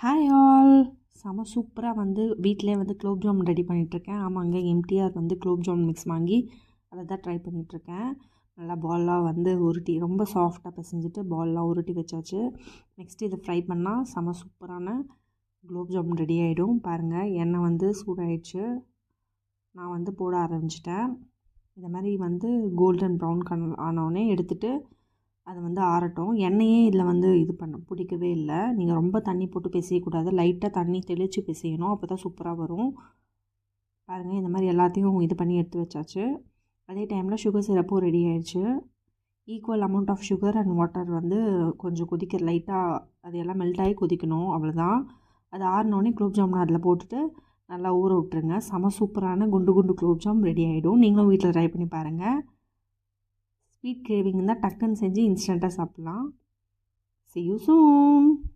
Hi all. செம சூப்பராக வீட்டிலே குலோப் ஜாமுன் ரெடி பண்ணிகிட்ருக்கேன். ஆமாங்க, எம்டிஆர் குலோப் ஜாமுன் மிக்ஸ் வாங்கி அதை தான் ட்ரை பண்ணிகிட்ருக்கேன். நல்லா பால்லாம் உருட்டி ரொம்ப சாஃப்டாக பிசைஞ்சிட்டு பால்லாம் உருட்டி வச்சாச்சு. நெக்ஸ்ட்டு இதை ஃப்ரை பண்ணால் செம சூப்பரான குலோப் ஜாமுன் ரெடி ஆகிடும். பாருங்கள், எண்ணெய் சூடாயிடுச்சு. நான் போட ஆரம்பிச்சிட்டேன். இந்த மாதிரி கோல்டன் ப்ரௌன் கலர் ஆனோடனே எடுத்துகிட்டு அது ஆறட்டும். எண்ணெயே இதில் இது பிடிக்கவே இல்லை. நீங்கள் ரொம்ப தண்ணி போட்டு பிசையக்கூடாது. லைட்டாக தண்ணி தெளித்து பிசையணும். அப்போ தான் சூப்பராக வரும். பாருங்கள், இந்த மாதிரி எல்லாத்தையும் இது பண்ணி எடுத்து வச்சாச்சு. அதே டைமில் சுகர் சிரப்பும் ரெடி ஆயிடுச்சு. Equal amount of sugar and water கொஞ்சம் கொதிக்க லைட்டாக அது எல்லாம் மெல்ட் ஆகி கொதிக்கணும். அவ்வளோதான். அது ஆறினோடனே குலோப் ஜாமுன் அதில் போட்டுட்டு நல்லா ஊற விட்டுருங்க. செம சூப்பரான குண்டு குண்டு குலோப் ஜாம் ரெடி ஆகிடும். நீங்களும் வீட்டில் ட்ரை பண்ணி பாருங்கள். ஸ்வீட் கிரேவிங் தான் டக்குன்னு செஞ்சு இன்ஸ்டண்ட்டாக சாப்பிட்லாம். See you soon.